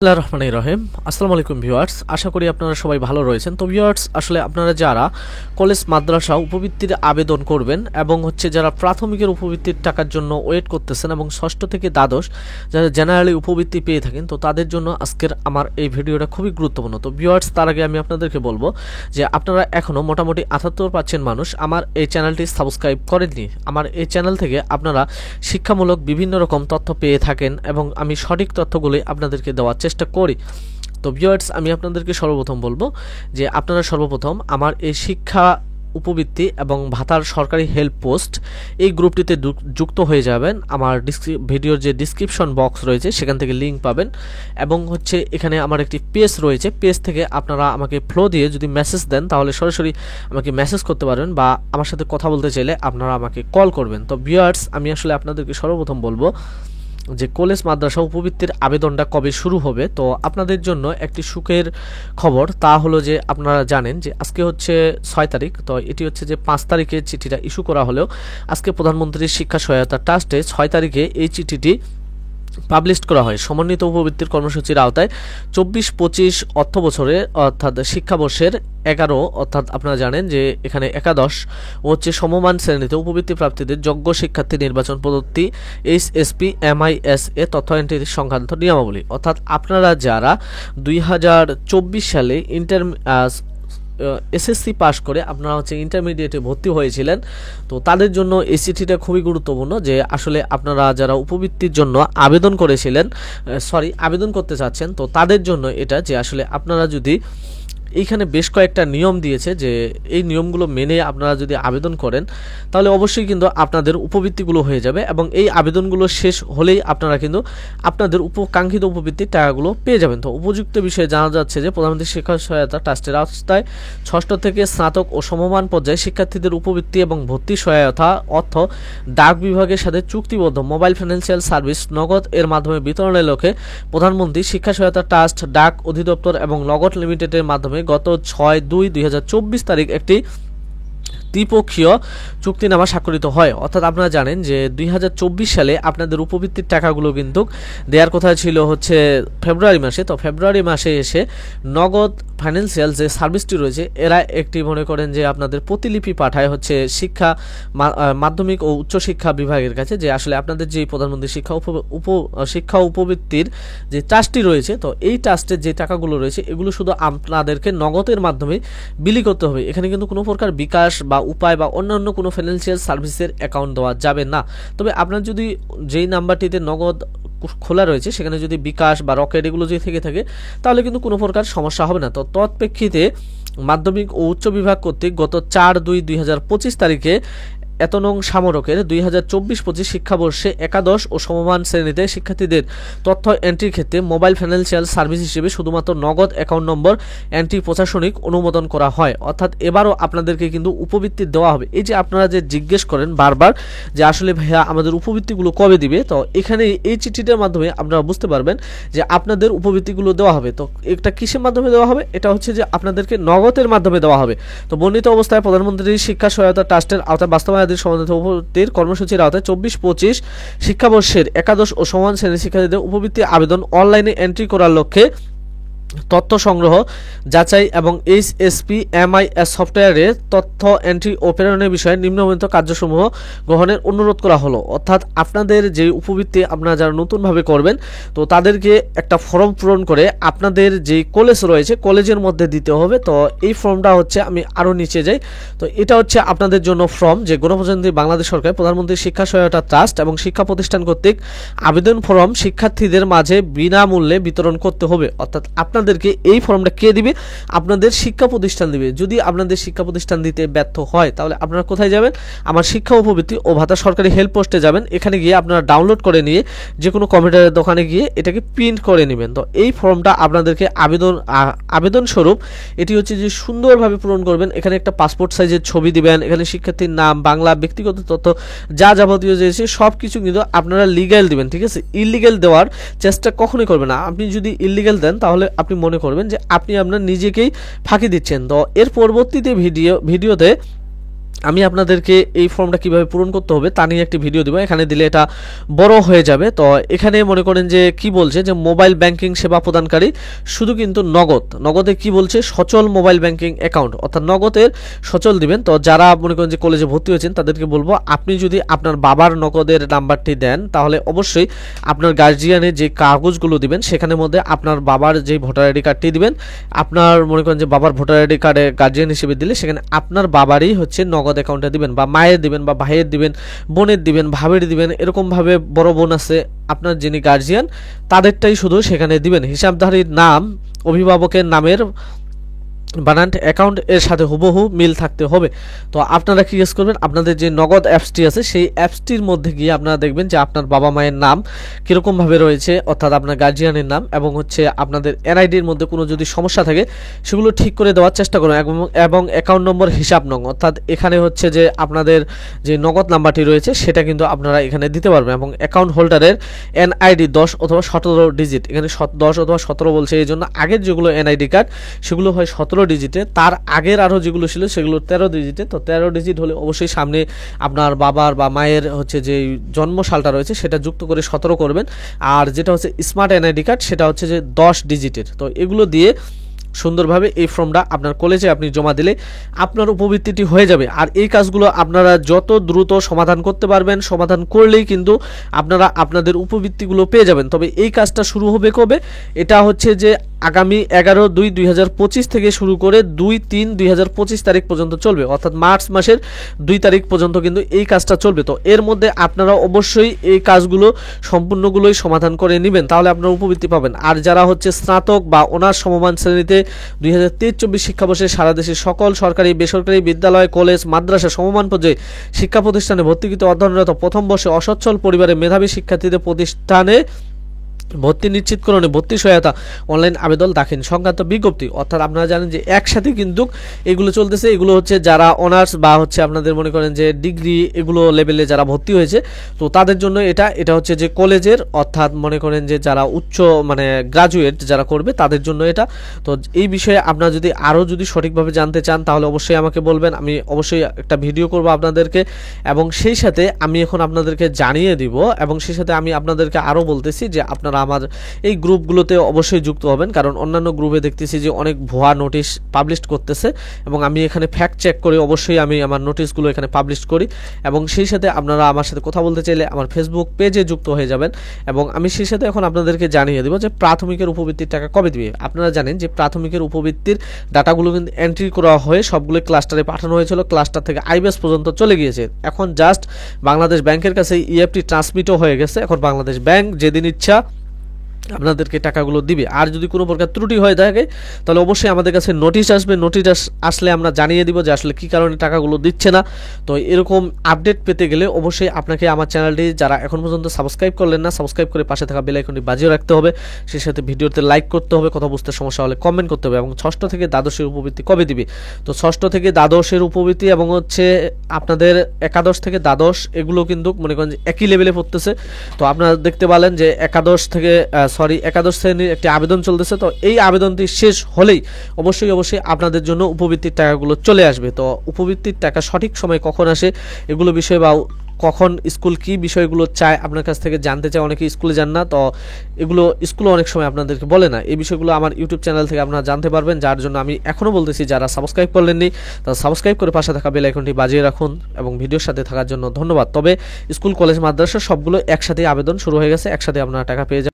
রহমানির রহিম। আসসালামু আলাইকুম ভিউয়ার্স, আশা করি আপনারা সবাই ভালো রয়েছেন। তো ভিউয়ার্স, আসলে আপনারা যারা কলেজ মাদ্রাসা উপবৃত্তির আবেদন করবেন এবং যারা প্রাথমিকের উপবৃত্তির টাকার জন্য ওয়েট করতেছেন এবং ষষ্ঠ থেকে দ্বাদশ যারা জেনারেলি উপবৃত্তি পেয়ে থাকেন, তো তাদের জন্য আজকের আমার এই ভিডিওটা খুবই গুরুত্বপূর্ণ। তো ভিউয়ার্স, তার আগে আমি আপনাদেরকে বলবো যে আপনারা এখনও মোটামুটি 78% মানুষ আমার এই চ্যানেলটি সাবস্ক্রাইব করেননি। আমার এই চ্যানেল থেকে আপনারা শিক্ষামূলক বিভিন্ন রকম তথ্য পেয়ে থাকেন এবং আমি সঠিক তথ্যগুলি আপনাদেরকে দেওয়ার চেষ্টা করি। তো ভিউয়ার্স, আমি আপনাদেরকে সর্বপ্রথম বলবো যে আপনারা সর্বপ্রথম আমার এই শিক্ষা উপবৃত্তি এবং ভাতার সরকারি হেল্প পোস্ট এই গ্রুপটিতে যুক্ত হয়ে যাবেন। আমার ভিডিওর যে ডিসক্রিপশন বক্স রয়েছে সেখান থেকে লিঙ্ক পাবেন এবং এখানে আমার একটি পেজ রয়েছে। পেজ থেকে আপনারা আমাকে ফ্লো দিয়ে যদি মেসেজ দেন তাহলে সরাসরি আমাকে মেসেজ করতে পারবেন বা আমার সাথে কথা বলতে চাইলে আপনারা আমাকে কল করবেন। তো ভিউয়ার্স, আমি আসলে আপনাদেরকে সর্বপ্রথম বলবো যে কলেজ মাদ্রাসা উপবৃত্তির আবেদনটা কবে শুরু হবে। তো আপনাদের জন্য একটি সুখের খবর, তা হলো যে আপনারা জানেন যে আজকে 6 তারিখ। তো এটি যে 5 তারিখে চিঠিটা ইস্যু করা হলেও আজকে প্রধানমন্ত্রীর শিক্ষা সহায়তা ট্রাস্টে 6 তারিখে এই চিঠিটি পাবলিশ করা হয়। সমন্বিত উপবৃত্তির কর্মসূচির আওতায় 24-25 অর্থ বছরে অর্থাৎ শিক্ষাবর্ষের 11 অর্থাৎ আপনারা জানেন যে এখানে একাদশ ও সমমান শ্রেণীতে উপবৃত্তি প্রাপ্তিদের যোগ্য শিক্ষার্থী নির্বাচন পদ্ধতি HSP MIS এ তথ্য এন্ট্রি সংক্রান্ত নিয়মাবলী, অর্থাৎ আপনারা যারা 2024 সালে এসএসসি পাস করে আপনারা ইন্টারমিডিয়েটে ভর্তি হয়েছিলেন, তো তাদের জন্য এই চিঠিটা খুবই গুরুত্বপূর্ণ যে আসলে আপনারা যারা উপবৃত্তির জন্য আবেদন করতে চাচ্ছেন, তো তাদের জন্য এটা যে আসলে আপনারা যদি এইখানে বেশ কয়েকটা নিয়ম দিয়েছে যে এই নিয়মগুলো মেনে আপনারা যদি আবেদন করেন তাহলে অবশ্যই কিন্তু আপনাদের উপবৃত্তিগুলো হয়ে যাবে এবং এই আবেদনগুলো শেষ হলেই আপনারা কিন্তু আপনাদের কাঙ্ক্ষিত উপবৃত্তির টাকাগুলো পেয়ে যাবেন। তো উপযুক্ত বিষয়ে জানা যাচ্ছে যে প্রধানমন্ত্রী শিক্ষা সহায়তা ট্রাস্টের আওতায় ষষ্ঠ থেকে স্নাতক ও সমমান পর্যায়ে শিক্ষার্থীদের উপবৃত্তি এবং ভর্তি সহায়তা অর্থ ডাক বিভাগের সাথে চুক্তিবদ্ধ মোবাইল ফাইন্যান্সিয়াল সার্ভিস নগদ এর মাধ্যমে বিতরণের লক্ষ্যে প্রধানমন্ত্রী শিক্ষা সহায়তা ট্রাস্ট ডাক অধিদপ্তর এবং নগদ লিমিটেডের মাধ্যমে গত 6/2/2024 তারিখ একটি দ্বিপক্ষীয় চুক্তিনামা স্বাক্ষরিত হয়। অর্থাৎ আপনারা জানেন যে 2024 সালে আপনাদের উপবৃত্তির টাকাগুলো কিন্তু দেওয়ার কথা ছিল ফেব্রুয়ারি মাসে। তো ফেব্রুয়ারি মাসে এসে নগদ ফাইন্যান্সিয়াল যে সার্ভিসটি রয়েছে এরা একটি মনে করেন যে আপনাদের প্রতিলিপি পাঠায় শিক্ষা মাধ্যমিক ও উচ্চশিক্ষা বিভাগের কাছে যে আসলে আপনাদের যে প্রধানমন্ত্রী শিক্ষা উপবৃত্তির যে ট্রাস্টটি রয়েছে, তো এই ট্রাস্টের যে টাকাগুলো রয়েছে এগুলো শুধু আপনাদেরকে নগদের মাধ্যমে বিলি করতে হবে। এখানে কিন্তু কোনো প্রকার বিকাশ বা উপায় বা অন্যান্য কোনো ফাইন্যান্সিয়াল সার্ভিসের অ্যাকাউন্ট দেওয়া যাবে না। তবে আপনার যদি যেই নাম্বারটিতে নগদ খোলা রয়েছে সেখানে যদি বিকাশ বা রকেট এগুলো যদি থেকে থাকে তাহলে কিন্তু কোনো প্রকার সমস্যা হবে না। তো তৎপ্রেক্ষিতে মাধ্যমিক ও উচ্চ বিভাগ কর্তৃক গত 4/2/2025 তারিখে এতনং সামরকের 2024-25 শিক্ষাবর্ষে একাদশ ও সমমান শ্রেণীতে শিক্ষার্থীদের তথ্য এন্ট্রির ক্ষেত্রে মোবাইল ফাইন্যান্সিয়াল সার্ভিস হিসেবে শুধুমাত্র নগদ অ্যাকাউন্ট নম্বর এন্ট্রি প্রশাসনিক অনুমোদন করা হয়। অর্থাৎ এবারও আপনাদেরকে কিন্তু উপবৃত্তি দেওয়া হবে। এই যে আপনারা যে জিজ্ঞেস করেন বারবার যে আসলে ভাইয়া আমাদের উপবৃত্তিগুলো কবে দিবে, তো এখানে এই চিঠিটার মাধ্যমে আপনারা বুঝতে পারবেন যে আপনাদের উপবৃত্তিগুলো দেওয়া হবে। তো এটা কিসের মাধ্যমে দেওয়া হবে, এটা যে আপনাদেরকে নগদের মাধ্যমে দেওয়া হবে। তো বর্ণিত অবস্থায় প্রধানমন্ত্রী শিক্ষা সহায়তা ট্রাস্টের আওতায় বাস্তবায়ন সমন্বিত উপবৃত্তির কর্মসূচির আওতায় 24-25 শিক্ষাবর্ষের একাদশ ও সমান শ্রেণীর শিক্ষার্থীদের উপবৃত্তি আবেদন অনলাইনে এন্ট্রি করার লক্ষ্যে তথ্য সংগ্রহ যাচাই এবং HSP MIS সফটওয়্যারে তথ্য এন্ট্রি ও প্রেরণের বিষয়ে নিম্নবর্ণিত কার্যসমূহ গ্রহণের অনুরোধ করা হলো। অর্থাৎ আপনাদের যে উপবৃত্তি আপনারা যারা নতুনভাবে করবেন তো তাদেরকে একটা ফর্ম পূরণ করে আপনাদের যে কলেজ রয়েছে কলেজের মধ্যে দিতে হবে। তো এই ফর্মটা আমি আরও নিচে যাই। তো এটা আপনাদের জন্য ফর্ম যে গণপ্রজাতন্ত্রী বাংলাদেশ সরকার প্রধানমন্ত্রী শিক্ষা সহায়তা ট্রাস্ট এবং শিক্ষা প্রতিষ্ঠান কর্তৃক আবেদন ফর্ম শিক্ষার্থীদের মাঝে বিনামূল্যে বিতরণ করতে হবে। অর্থাৎ আপনাদেরকে এই ফর্মটা কে দিবে, আপনাদের শিক্ষা প্রতিষ্ঠান দিবে। যদি আপনাদের শিক্ষা প্রতিষ্ঠান দিতে ব্যর্থ হয় তাহলে আপনারা কোথায় যাবেন, আমার শিক্ষা উপবৃত্তি ও ভাতা সরকারি হেল্প পোস্টে যাবেন। এখানে গিয়ে আপনারা ডাউনলোড করে নিয়ে যে কোনো কম্পিউটারের দোকানে গিয়ে এটাকে প্রিন্ট করে নেবেন। তো এই ফর্মটা আপনাদেরকে আবেদন স্বরূপ এটি যে সুন্দরভাবে পূরণ করবেন। এখানে একটা পাসপোর্ট সাইজের ছবি দিবেন, এখানে শিক্ষার্থীর নাম, বাংলা, ব্যক্তিগত তথ্য যা যাবতীয় যে সব কিছু কিন্তু আপনারা লিগ্যাল দিবেন, ঠিক আছে। ইলিগ্যাল দেওয়ার চেষ্টা কখনোই করবেন না। আপনি যদি ইলিগ্যাল দেন তাহলে আপনি মনে করবেন যে আপনি আপনার নিজেকেই ফাঁকি দিচ্ছেন। তো এর পরবর্তীতে ভিডিওতে আমি আপনাদেরকে এই ফর্মটা কিভাবে পূরণ করতে হবে তা নিয়ে একটি ভিডিও দেবো, এখানে দিলে এটা বড় হয়ে যাবে। তো এখানে মনে করেন যে কি বলছে যে মোবাইল ব্যাংকিং সেবা প্রদানকারী শুধু কিন্তু নগদে কি বলছে সচল মোবাইল ব্যাংকিং অ্যাকাউন্ট, অর্থাৎ নগদের সচল দিবেন। তো যারা মনে করেন যে কলেজে ভর্তি হয়েছেন তাদেরকে বলবো আপনি যদি আপনার বাবার নগদের নাম্বারটি দেন তাহলে অবশ্যই আপনার গার্জিয়ানের যে কাগজগুলো দিবেন সেখানের মধ্যে আপনার বাবার যে ভোটার আইডি কার্ডটি দিবেন, আপনার মনে করেন যে বাবার ভোটার আইডি কার্ডে গার্জিয়ান হিসেবে দিলে সেখানে আপনার বাবারই হচ্ছে নগদ অ্যাকাউন্টে দিবেন, বা মায়ের দিবেন, বা ভাইয়ের দিবেন, বোনের দিবেন, ভাবের দিবেন, এরকমভাবে বড় বোন আছে আপনার যিনি গার্জিয়ান তাদেরটাই শুধু সেখানে দিবেন। হিসাবধারীর নাম অভিভাবকের নামের বানান অ্যাকাউন্ট এর সাথে হুবহু মিল থাকতে হবে। তো আপনারা কি কাজ করবেন, আপনাদের যে নগদ অ্যাপসটি আছে সেই অ্যাপসটির মধ্যে গিয়ে আপনারা দেখবেন যে আপনার বাবা মায়ের নাম কীরকমভাবে রয়েছে, অর্থাৎ আপনার গার্জিয়ানের নাম, এবং হচ্ছে আপনাদের এনআইডির মধ্যে কোনো যদি সমস্যা থাকে সেগুলো ঠিক করে দেওয়ার চেষ্টা করুন, এবং অ্যাকাউন্ট নম্বর হিসাব নং, অর্থাৎ এখানে হচ্ছে যে আপনাদের যে নগদ নাম্বারটি রয়েছে সেটা কিন্তু আপনারা এখানে দিতে পারবেন, এবং অ্যাকাউন্ট হোল্ডারের এনআইডি 10 অথবা 17 ডিজিট, এখানে 10 অথবা 17 বলছে, এই জন্য আগের যেগুলো এনআইডি কার্ড সেগুলো হয় 17 ডিজিটে, তার আগের আরও যেগুলো ছিল সেগুলো 13 ডিজিটে। তো 13 ডিজিট হলে অবশ্যই সামনে আপনার বাবার বা মায়ের হচ্ছে যে জন্ম সালটা রয়েছে সেটা যুক্ত করে 17 করবেন, আর যেটা হচ্ছে স্মার্ট এনআইডি কার্ড সেটা হচ্ছে যে 10 ডিজিটের। তো এগুলো দিয়ে সুন্দরভাবে এই ফর্মটা আপনার কলেজে আপনি জমা দিলে আপনার উপবৃত্তিটি হয়ে যাবে। আর এই কাজগুলো আপনারা যত দ্রুত সমাধান করতে পারবেন, সমাধান করলেই কিন্তু আপনারা আপনাদের উপবৃত্তিগুলো পেয়ে যাবেন। তবে এই কাজটা শুরু হবে কবে, এটা হচ্ছে যে আগামী 11/2/2025 থেকে শুরু করে 2/3/2025 তারিখ পর্যন্ত চলবে, অর্থাৎ মার্চ মাসের 2 তারিখ পর্যন্ত কিন্তু এই কাজটা চলবে। তো এর মধ্যে আপনারা অবশ্যই এই কাজগুলো সম্পূর্ণগুলোই সমাধান করে নেবেন, তাহলে আপনারা উপবৃত্তি পাবেন। আর যারা হচ্ছে স্নাতক বা অনার্স সমমান শ্রেণীতে 2023-24 শিক্ষাবর্ষে সারা দেশের সকল সরকারি বেসরকারি বিদ্যালয় কলেজ মাদ্রাসা সমমান পর্যায়ে শিক্ষা প্রতিষ্ঠানে ভর্তিকৃত অধ্যয়নরত প্রথম বর্ষে অসচ্ছল পরিবারের মেধাবী শিক্ষার্থীদের প্রতিষ্ঠানে ভর্তি নিশ্চিতকরণে ভর্তি সহায়তা অনলাইন আবেদন দাখিল সংক্রান্ত বিজ্ঞপ্তি, অর্থাৎ আপনারা জানেন যে একসাথে কিন্তু এগুলো চলতেছে। এগুলো হচ্ছে যারা অনার্স বা হচ্ছে আপনাদের মনে করেন যে ডিগ্রি এগুলো লেভেলে যারা ভর্তি হয়েছে তো তাদের জন্য এটা হচ্ছে যে কলেজের, অর্থাৎ মনে করেন যে যারা উচ্চ মানে গ্রাজুয়েট যারা করবে তাদের জন্য এটা। তো এই বিষয়ে আপনারা যদি আরও যদি সঠিকভাবে জানতে চান তাহলে অবশ্যই আমাকে বলবেন, আমি অবশ্যই একটা ভিডিও করব আপনাদেরকে, এবং সেই সাথে আমি এখন আপনাদেরকে জানিয়ে দিব, এবং সেই সাথে আমি আপনাদেরকে আরও বলতেছি যে আপনারা আমার এই গ্রুপগুলোতে অবশ্যই যুক্ত হবেন, কারণ অন্যান্য গ্রুপে দেখতেছি যে অনেক ভুয়া নোটিশ পাবলিশ করতেছে, এবং আমি এখানে ফ্যাক্ট চেক করে অবশ্যই আমি আমার নোটিশগুলো এখানে পাবলিশ করি। এবং সেই সাথে আপনারা আমার সাথে কথা বলতে চাইলে আমার ফেসবুক পেজে যুক্ত হয়ে যাবেন, এবং আমি সেই সাথে এখন আপনাদেরকে জানিয়ে দেবো যে প্রাথমিকের উপবৃত্তির টাকা কবে দিবে। আপনারা জানেন যে প্রাথমিকের উপবৃত্তির ডাটাগুলো কিন্তু এন্ট্রি করা হয়ে সবগুলো ক্লাস্টারে পাঠানো হয়েছিল, ক্লাস্টার থেকে আইবিএস পর্যন্ত চলে গিয়েছে। এখন জাস্ট বাংলাদেশ ব্যাংকের কাছে ইএফটি ট্রান্সমিটও হয়ে গেছে, এখন বাংলাদেশ ব্যাংক যেদিন ইচ্ছা আপনাদেরকে টাকাগুলো দিবে। আর যদি কোনো প্রকার ত্রুটি হয়ে থাকে তাহলে অবশ্যই আমাদের কাছে নোটিশ আসবে, নোটিশ আসলে আমরা জানিয়ে দিব যে আসলে কী কারণে টাকাগুলো দিচ্ছে না। তো এরকম আপডেট পেতে গেলে অবশ্যই আপনাকে আমার চ্যানেলটি যারা এখন পর্যন্ত সাবস্ক্রাইব করলেন না সাবস্ক্রাইব করে পাশে থাকা বেল আইকনটি বাজিয়ে রাখতে হবে, সেই সাথে ভিডিওতে লাইক করতে হবে, কথা বুঝতে সমস্যা হলে কমেন্ট করতে হবে। এবং 6ষ্ঠ থেকে দ্বাদশের উপবৃত্তি কবে দিবে, তো 6ষ্ঠ থেকে দ্বাদশের উপবৃত্তি এবং হচ্ছে আপনাদের একাদশ থেকে দ্বাদশ এগুলো কিন্তু মনে করেন যে একই লেভেলে পড়তেছে। তো আপনারা দেখতে পেলেন যে একাদশ শ্রেণীর একটি আবেদন চলতেছে, তো এই আবেদনটি শেষ হলেই অবশ্যই আপনাদের জন্য উপবৃত্তির টাকাগুলো চলে আসবে। তো উপবৃত্তির টাকা সঠিক সময় কখন আসে এগুলো বিষয় বা কখন স্কুল কি বিষয়গুলো চায় আপনার কাছ থেকে জানতে চায়, অনেকে স্কুলে যান না, তো এগুলো স্কুলে অনেক সময় আপনাদেরকে বলে না, এই বিষয়গুলো আমার ইউটিউব চ্যানেল থেকে আপনারা জানতে পারবেন। যার জন্য আমি এখনও বলতেছি যারা সাবস্ক্রাইব করলেননি তারা সাবস্ক্রাইব করে পাশে থাকা বেল আইকনটি বাজিয়ে রাখুন, এবং ভিডিওর সাথে থাকার জন্য ধন্যবাদ। তবে স্কুল কলেজ মাদ্রাসা সবগুলো একসাথে আবেদন শুরু হয়ে গেছে, একসাথে আপনারা টাকা পেয়ে যাবেন।